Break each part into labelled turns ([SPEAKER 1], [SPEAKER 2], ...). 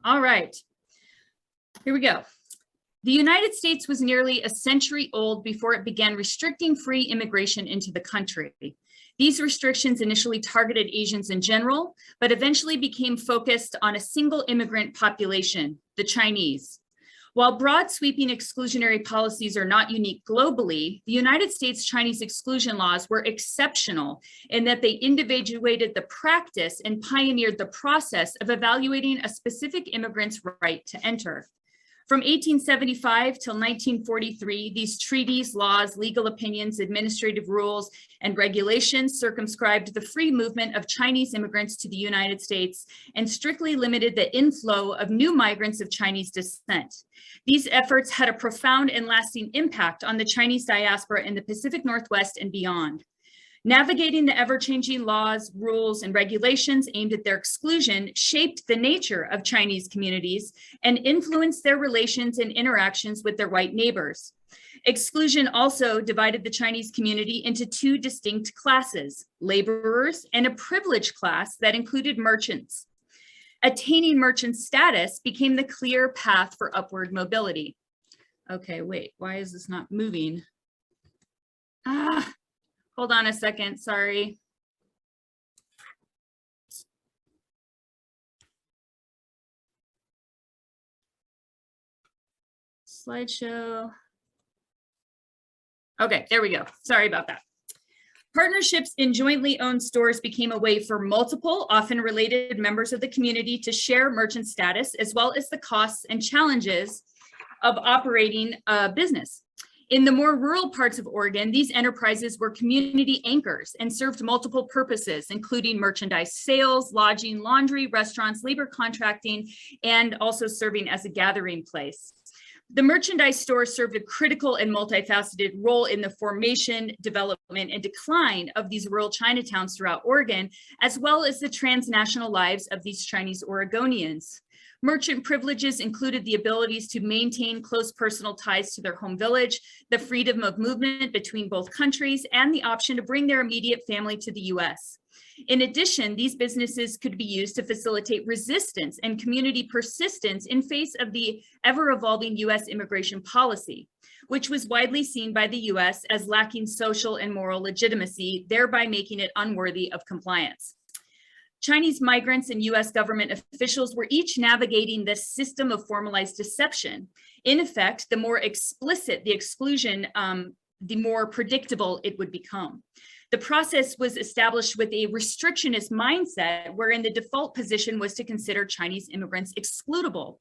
[SPEAKER 1] All right, here we go. The United States was nearly a century old before it began restricting free immigration into the country. These restrictions initially targeted Asians in general, but eventually became focused on a single immigrant population, the Chinese. While broad sweeping exclusionary policies are not unique globally, the United States Chinese exclusion laws were exceptional in that they individuated the practice and pioneered the process of evaluating a specific immigrant's right to enter. From 1875 till 1943, these treaties, laws, legal opinions, administrative rules, and regulations circumscribed the free movement of Chinese immigrants to the United States and strictly limited the inflow of new migrants of Chinese descent. These efforts had a profound and lasting impact on the Chinese diaspora in the Pacific Northwest and beyond. Navigating the ever-changing laws, rules, and regulations aimed at their exclusion shaped the nature of Chinese communities and influenced their relations and interactions with their white neighbors. Exclusion also divided the Chinese community into two distinct classes, laborers and a privileged class that included merchants. Attaining merchant status became the clear path for upward mobility. Okay, wait, why is this not moving? Hold on a second, sorry. Slideshow. Okay, there we go. Sorry about that. Partnerships in jointly owned stores became a way for multiple, often related members of the community to share merchant status, as well as the costs and challenges of operating a business. In the more rural parts of Oregon, these enterprises were community anchors and served multiple purposes, including merchandise sales, lodging, laundry, restaurants, labor contracting, and also serving as a gathering place. The merchandise store served a critical and multifaceted role in the formation, development, and decline of these rural Chinatowns throughout Oregon, as well as the transnational lives of these Chinese Oregonians. Merchant privileges included the abilities to maintain close personal ties to their home village, the freedom of movement between both countries, and the option to bring their immediate family to the US. In addition, these businesses could be used to facilitate resistance and community persistence in face of the ever-evolving US immigration policy, which was widely seen by the US as lacking social and moral legitimacy, thereby making it unworthy of compliance. Chinese migrants and US government officials were each navigating this system of formalized deception. In effect, the more explicit the exclusion, the more predictable it would become. The process was established with a restrictionist mindset wherein the default position was to consider Chinese immigrants excludable.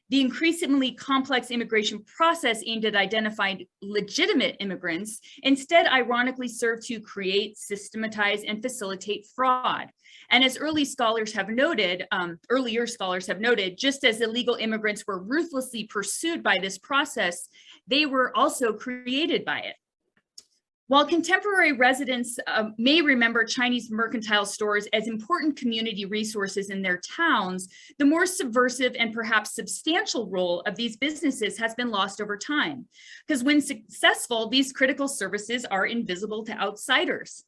[SPEAKER 1] The increasingly complex immigration process aimed at identifying legitimate immigrants instead ironically served to create, systematize, and facilitate fraud. And as earlier scholars have noted, just as illegal immigrants were ruthlessly pursued by this process, they were also created by it. While contemporary residents may remember Chinese mercantile stores as important community resources in their towns, the more subversive and perhaps substantial role of these businesses has been lost over time. Because when successful, these critical services are invisible to outsiders.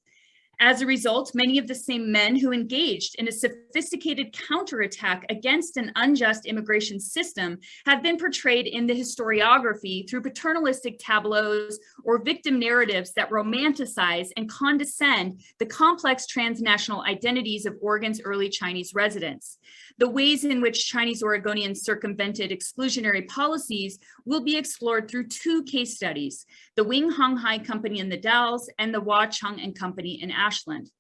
[SPEAKER 1] As a result, many of the same men who engaged in a sophisticated counterattack against an unjust immigration system have been portrayed in the historiography through paternalistic tableaus or victim narratives that romanticize and condescend the complex transnational identities of Oregon's early Chinese residents. The ways in which Chinese Oregonians circumvented exclusionary policies will be explored through two case studies, the Wing Hong Hai Company in the Dalles and the Wah Chung and Company in Ashland.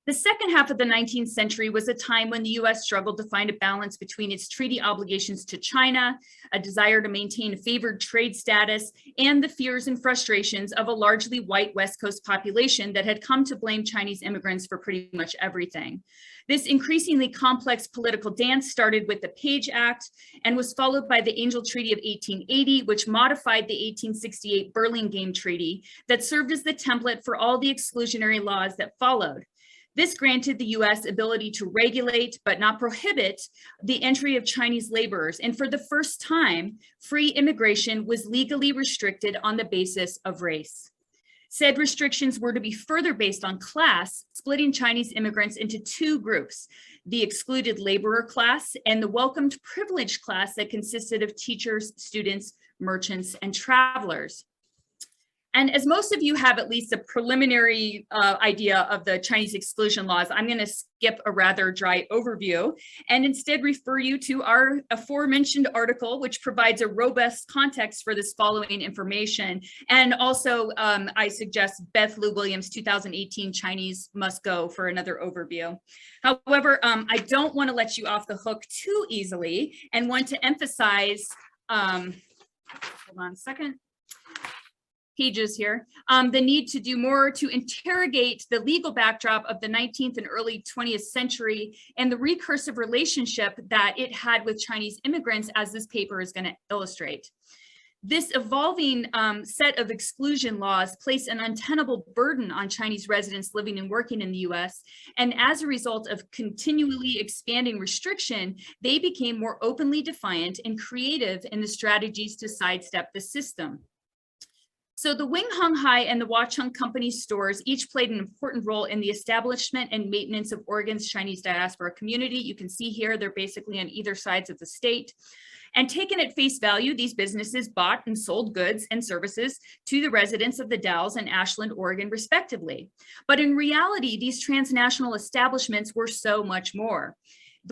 [SPEAKER 1] The second half of the 19th century was a time when the US struggled to find a balance between its treaty obligations to China, a desire to maintain a favored trade status, and the fears and frustrations of a largely white West Coast population that had come to blame Chinese immigrants for pretty much everything. This increasingly complex political dance started with the Page Act and was followed by the Angel Treaty of 1880, which modified the 1868 Burlingame Treaty that served as the template for all the exclusionary laws that followed. This granted the US ability to regulate, but not prohibit, the entry of Chinese laborers. And for the first time, free immigration was legally restricted on the basis of race. Said restrictions were to be further based on class, splitting Chinese immigrants into two groups, the excluded laborer class and the welcomed privileged class that consisted of teachers, students, merchants, and travelers. And as most of you have at least a preliminary idea of the Chinese exclusion laws, I'm going to skip a rather dry overview and instead refer you to our aforementioned article, which provides a robust context for this following information. And also, I suggest Beth Lou Williams' 2018 Chinese Must Go for another overview. However, I don't want to let you off the hook too easily and want to emphasize, hold on a second, pages here, the need to do more to interrogate the legal backdrop of the 19th and early 20th century and the recursive relationship that it had with Chinese immigrants, as this paper is going to illustrate. This evolving set of exclusion laws place an untenable burden on Chinese residents living and working in the US. And as a result of continually expanding restriction, they became more openly defiant and creative in the strategies to sidestep the system. So the Wing Hung Hai and the Wachung Company stores each played an important role in the establishment and maintenance of Oregon's Chinese diaspora community. You can see here, they're basically on either sides of the state. And taken at face value, these businesses bought and sold goods and services to the residents of the Dalles and Ashland, Oregon, respectively. But in reality, these transnational establishments were so much more.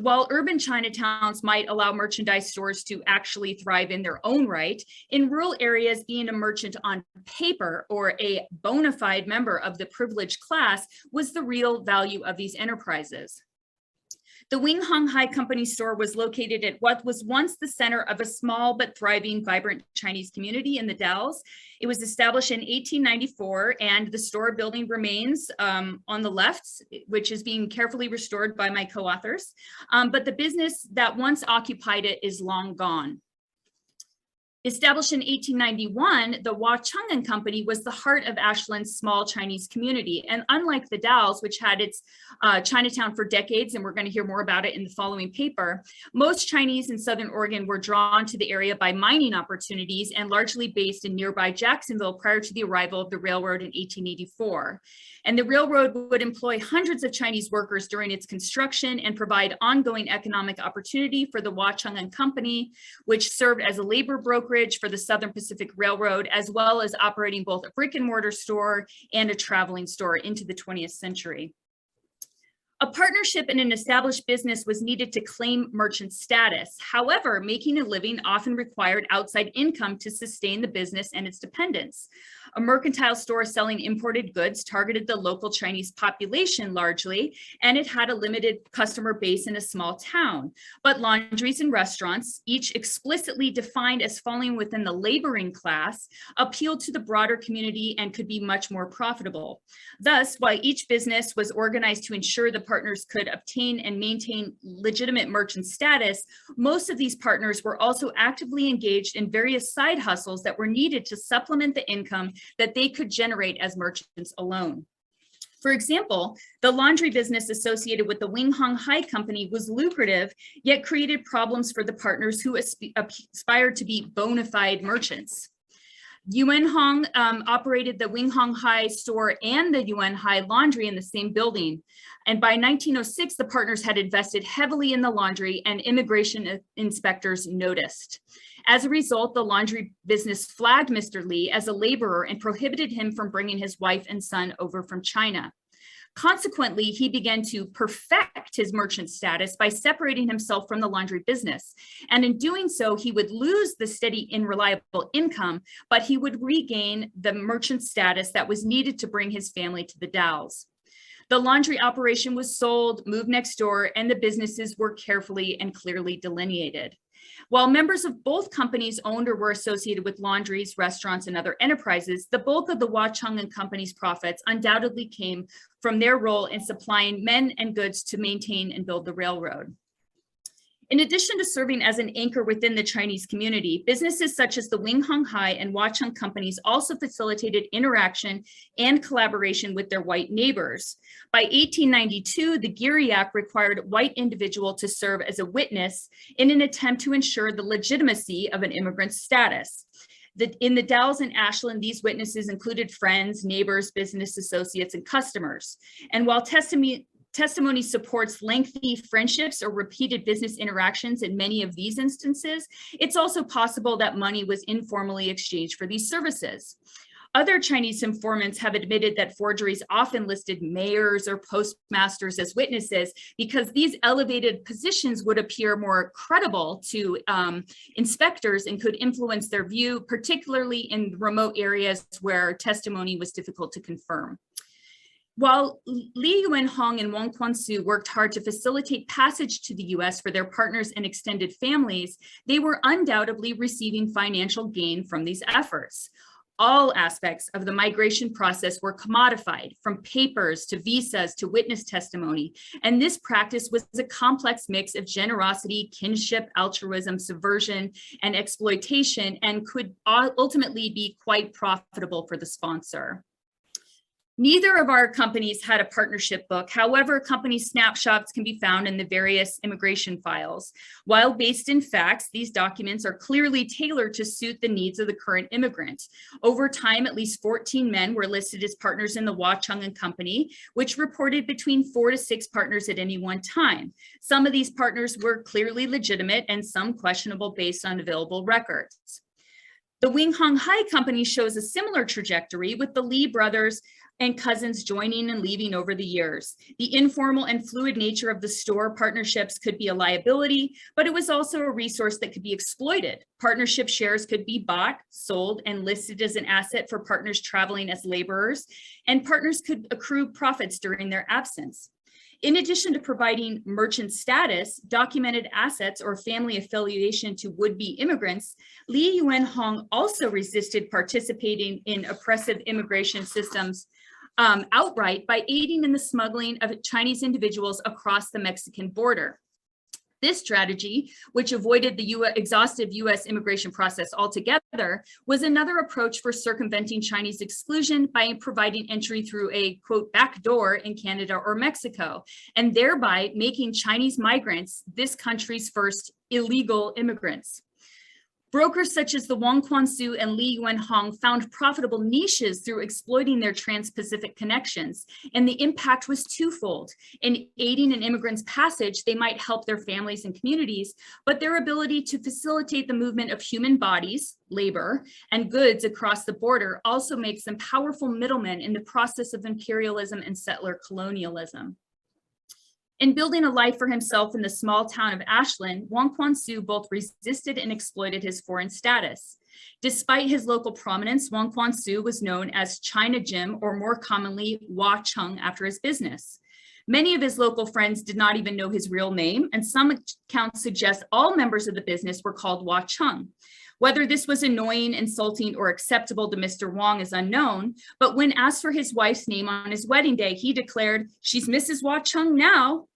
[SPEAKER 1] While urban Chinatowns might allow merchandise stores to actually thrive in their own right, in rural areas, being a merchant on paper or a bona fide member of the privileged class was the real value of these enterprises. The Wing Hung Hai Company store was located at what was once the center of a small but thriving, vibrant Chinese community in the Dalles. It was established in 1894, and the store building remains on the left, which is being carefully restored by my co-authors. But the business that once occupied it is long gone. Established in 1891, the Wachung Company was the heart of Ashland's small Chinese community. And unlike the Dalles, which had its Chinatown for decades, and we're going to hear more about it in the following paper, most Chinese in Southern Oregon were drawn to the area by mining opportunities and largely based in nearby Jacksonville prior to the arrival of the railroad in 1884. And the railroad would employ hundreds of Chinese workers during its construction and provide ongoing economic opportunity for the Wachung Company, which served as a labor brokerage for the Southern Pacific Railroad, as well as operating both a brick and mortar store and a traveling store into the 20th century. A partnership in an established business was needed to claim merchant status. However, making a living often required outside income to sustain the business and its dependents. A mercantile store selling imported goods targeted the local Chinese population largely, and it had a limited customer base in a small town. But laundries and restaurants, each explicitly defined as falling within the laboring class, appealed to the broader community and could be much more profitable. Thus, while each business was organized to ensure the partners could obtain and maintain legitimate merchant status, most of these partners were also actively engaged in various side hustles that were needed to supplement the income that they could generate as merchants alone. For example, the laundry business associated with the Wing Hung Hai Company was lucrative, yet created problems for the partners who aspired to be bona fide merchants. Yuen Hong operated the Wing Hung Hai store and the Yuen Hai laundry in the same building. And by 1906, the partners had invested heavily in the laundry, and immigration inspectors noticed. As a result, the laundry business flagged Mr. Lee as a laborer and prohibited him from bringing his wife and son over from China. Consequently, he began to perfect his merchant status by separating himself from the laundry business. And in doing so, he would lose the steady and reliable income, but he would regain the merchant status that was needed to bring his family to the Dalles. The laundry operation was sold, moved next door, and the businesses were carefully and clearly delineated. While members of both companies owned or were associated with laundries, restaurants, and other enterprises, the bulk of the Wachung Company's profits undoubtedly came from their role in supplying men and goods to maintain and build the railroad. In addition to serving as an anchor within the Chinese community, businesses such as the Wing Hung Hai and Wachung Companies also facilitated interaction and collaboration with their white neighbors. By 1892, the Geary Act required white individual to serve as a witness in an attempt to ensure the legitimacy of an immigrant's status. In the Dalles and Ashland, these witnesses included friends, neighbors, business associates, and customers. And while testimony supports lengthy friendships or repeated business interactions in many of these instances, it's also possible that money was informally exchanged for these services. Other Chinese informants have admitted that forgeries often listed mayors or postmasters as witnesses because these elevated positions would appear more credible to inspectors and could influence their view, particularly in remote areas where testimony was difficult to confirm. While Li Yuanhong and Wong Kwan Soo worked hard to facilitate passage to the US for their partners and extended families, they were undoubtedly receiving financial gain from these efforts. All aspects of the migration process were commodified, from papers to visas to witness testimony. And this practice was a complex mix of generosity, kinship, altruism, subversion, and exploitation, and could ultimately be quite profitable for the sponsor. Neither of our companies had a partnership book. However, company snapshots can be found in the various immigration files. While based in facts, these documents are clearly tailored to suit the needs of the current immigrant. Over time, at least 14 men were listed as partners in the Cheung and Company, which reported between 4 to 6 partners at any one time. Some of these partners were clearly legitimate and some questionable based on available records. The Wing Hong Hai Company shows a similar trajectory, with the Lee brothers and cousins joining and leaving over the years. The informal and fluid nature of the store partnerships could be a liability, but it was also a resource that could be exploited. Partnership shares could be bought, sold, and listed as an asset for partners traveling as laborers, and partners could accrue profits during their absence. In addition to providing merchant status, documented assets, or family affiliation to would-be immigrants, Li Yuanhong also resisted participating in oppressive immigration systems outright by aiding in the smuggling of Chinese individuals across the Mexican border. This strategy, which avoided the exhaustive US immigration process altogether, was another approach for circumventing Chinese exclusion by providing entry through a, quote, back door in Canada or Mexico, and thereby making Chinese migrants this country's first illegal immigrants. Brokers such as the Wong Kwan Soo and Li Yuanhong found profitable niches through exploiting their trans-Pacific connections, and the impact was twofold. In aiding an immigrant's passage, they might help their families and communities, but their ability to facilitate the movement of human bodies, labor, and goods across the border also makes them powerful middlemen in the process of imperialism and settler colonialism. In building a life for himself in the small town of Ashland, Wong Kwan Soo both resisted and exploited his foreign status. Despite his local prominence, Wong Kwan Soo was known as China Jim, or more commonly, Wah Cheung, after his business. Many of his local friends did not even know his real name, and some accounts suggest all members of the business were called Wah Cheung. Whether this was annoying, insulting, or acceptable to Mr. Wong is unknown, but when asked for his wife's name on his wedding day, he declared, "She's Mrs. Wah Cheung now."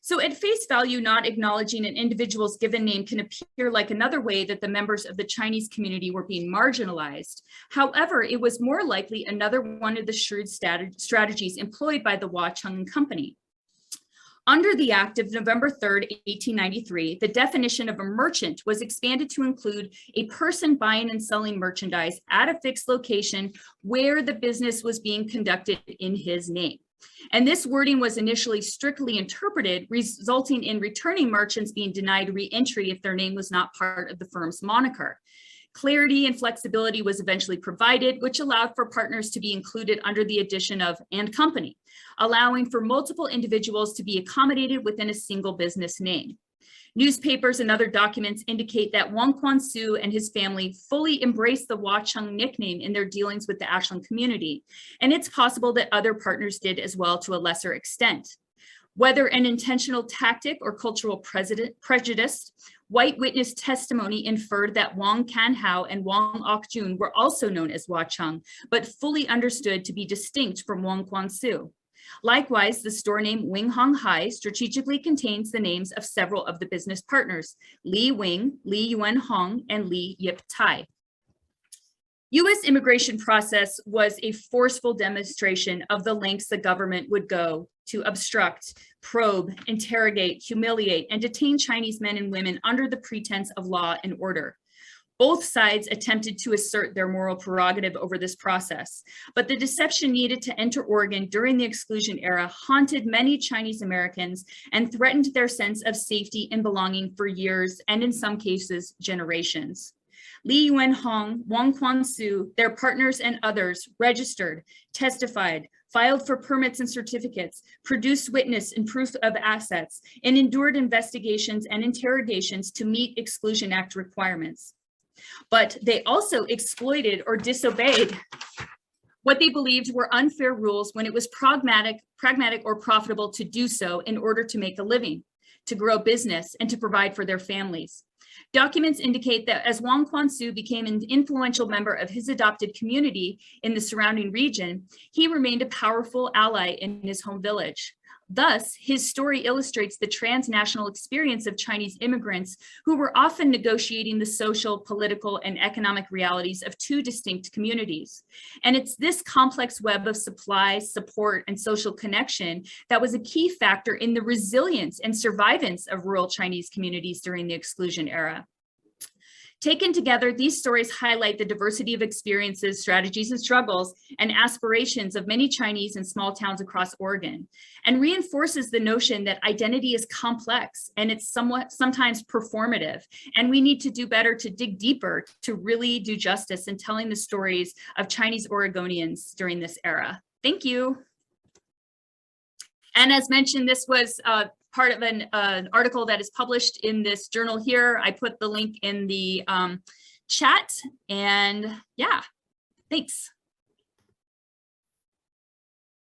[SPEAKER 1] So at face value, not acknowledging an individual's given name can appear like another way that the members of the Chinese community were being marginalized. However, it was more likely another one of the shrewd strategies employed by the Wah Cheung and Company. Under the Act of November 3rd, 1893, the definition of a merchant was expanded to include a person buying and selling merchandise at a fixed location where the business was being conducted in his name. And this wording was initially strictly interpreted, resulting in returning merchants being denied re-entry if their name was not part of the firm's moniker. Clarity and flexibility was eventually provided, which allowed for partners to be included under the addition of "and company," allowing for multiple individuals to be accommodated within a single business name. Newspapers and other documents indicate that Wong Kwan Soo and his family fully embraced the Wah Cheung nickname in their dealings with the Ashland community, and it's possible that other partners did as well to a lesser extent. Whether an intentional tactic or cultural prejudice, white witness testimony inferred that Wong Kan Hao and Wong Ok Jun were also known as Wah Cheung, but fully understood to be distinct from Wong Kwan Soo. Likewise, the store name Wing Hong Hai strategically contains the names of several of the business partners, Li Wing, Li Yuan Hong, and Li Yip Tai. US immigration process was a forceful demonstration of the lengths the government would go to obstruct, probe, interrogate, humiliate, and detain Chinese men and women under the pretense of law and order. Both sides attempted to assert their moral prerogative over this process, but the deception needed to enter Oregon during the exclusion era haunted many Chinese Americans and threatened their sense of safety and belonging for years, and in some cases, generations. Li Yuanhong, Wong Kwan Soo, their partners and others registered, testified, filed for permits and certificates, produced witness and proof of assets, and endured investigations and interrogations to meet Exclusion Act requirements. But they also exploited or disobeyed what they believed were unfair rules when it was pragmatic or profitable to do so in order to make a living, to grow business, and to provide for their families. Documents indicate that as Wong Kwan Soo became an influential member of his adopted community in the surrounding region, he remained a powerful ally in his home village. Thus, his story illustrates the transnational experience of Chinese immigrants who were often negotiating the social, political, and economic realities of two distinct communities. And it's this complex web of supply, support, and social connection that was a key factor in the resilience and survivance of rural Chinese communities during the exclusion era. Taken together, these stories highlight the diversity of experiences, strategies, and struggles and aspirations of many Chinese in small towns across Oregon, and reinforces the notion that identity is complex and it's sometimes performative. And we need to do better to dig deeper to really do justice in telling the stories of Chinese Oregonians during this era. Thank you. And as mentioned, this was part of an article that is published in this journal here. I put the link in the chat, and yeah, thanks.